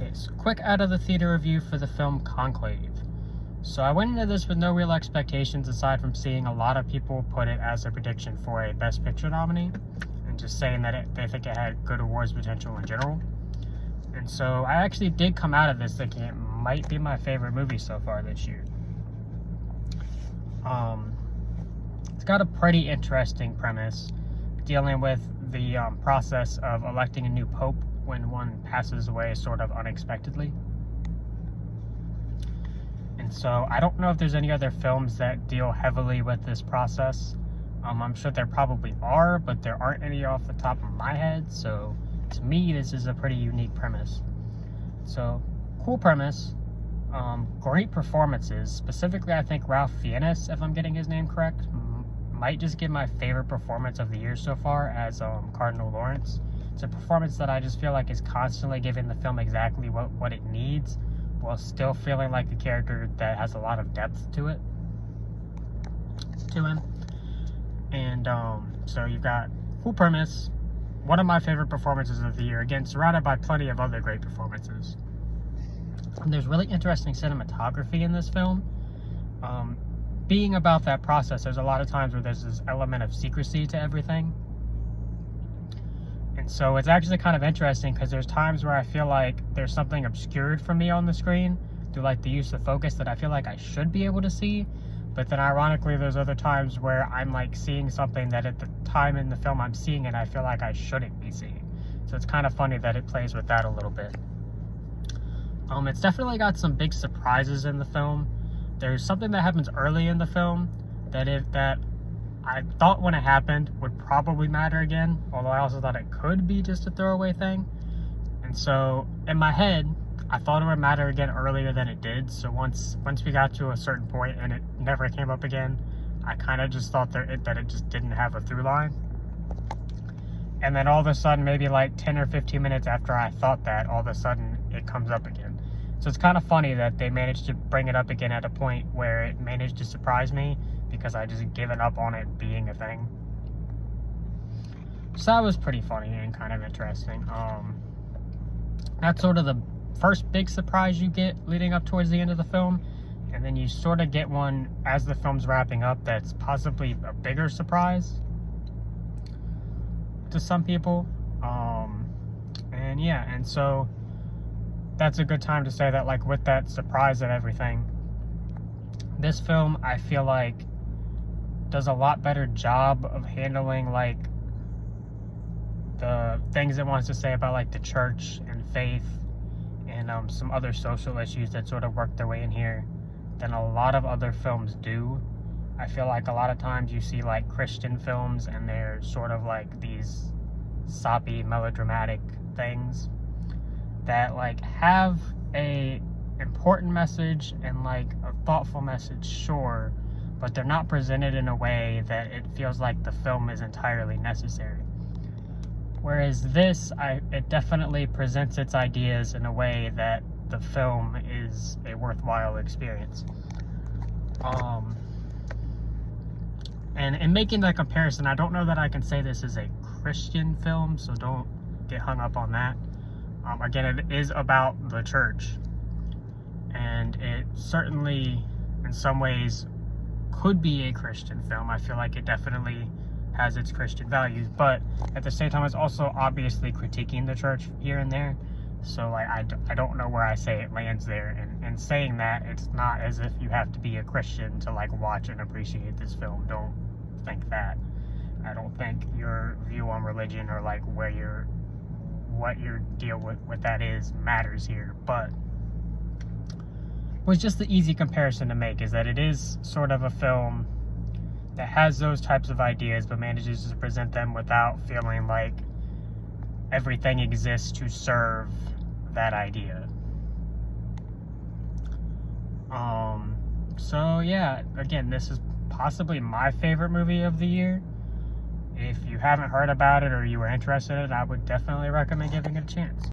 Okay, so quick out of the theater review for the film Conclave. So I went into this with no real expectations aside from seeing a lot of people put it as a prediction for a Best Picture nominee and just saying that they think it had good awards potential in general. And so I actually did come out of this thinking it might be my favorite movie so far this year. It's got a pretty interesting premise dealing with the process of electing a new pope when one passes away sort of unexpectedly. And so I don't know if there's any other films that deal heavily with this process. I'm sure there probably are, but there aren't any off the top of my head. So to me, this is a pretty unique premise. So cool premise, great performances. Specifically, I think Ralph Fiennes, if I'm getting his name correct, might just give my favorite performance of the year so far as Cardinal Lawrence. It's a performance that I just feel like is constantly giving the film exactly what it needs, while still feeling like a character that has a lot of depth to him. And so you've got cool premise, one of my favorite performances of the year, again surrounded by plenty of other great performances. And there's really interesting cinematography in this film. Being about that process, there's a lot of times where there's this element of secrecy to everything. And so it's actually kind of interesting because there's times where I feel like there's something obscured from me on the screen through like the use of focus that I feel like I should be able to see. But then ironically, there's other times where I'm like seeing something that at the time in the film I'm seeing it, I feel like I shouldn't be seeing. So it's kind of funny that it plays with that a little bit. It's definitely got some big surprises in the film. There's something that happens early in the film that I thought when it happened would probably matter again, although I also thought it could be just a throwaway thing. And so in my head, I thought it would matter again earlier than it did. So once we got to a certain point and it never came up again, I kind of just thought that it just didn't have a through line. And then all of a sudden, maybe like 10 or 15 minutes after I thought that, all of a sudden it comes up again. So it's kind of funny that they managed to bring it up again at a point where it managed to surprise me because I just given up on it being a thing. So that was pretty funny and kind of interesting. That's sort of the first big surprise you get leading up towards the end of the film. And then you sort of get one as the film's wrapping up that's possibly a bigger surprise to some people. And yeah, and so that's a good time to say that, like, with that surprise and everything, this film, I feel like, does a lot better job of handling, like, the things it wants to say about, like, the church and faith and some other social issues that sort of work their way in here than a lot of other films do. I feel like a lot of times you see, like, Christian films and they're sort of like these soppy, melodramatic things that like have a important message and like a thoughtful message, sure, but they're not presented in a way that it feels like the film is entirely necessary. Whereas this, it definitely presents its ideas in a way that the film is a worthwhile experience. And in making that comparison, I don't know that I can say this is a Christian film, so don't get hung up on that. Again, it is about the church, and it certainly, in some ways, could be a Christian film. I feel like it definitely has its Christian values, but at the same time, it's also obviously critiquing the church here and there. So like, I don't know where I say it lands there. And saying that, it's not as if you have to be a Christian to like watch and appreciate this film. Don't think that. I don't think your view on religion or like what your deal with that is matters here. But was just the easy comparison to make is that it is sort of a film that has those types of ideas but manages to present them without feeling like everything exists to serve that idea. So yeah, again, this is possibly my favorite movie of the year. If you haven't heard about it or you were interested in it, I would definitely recommend giving it a chance.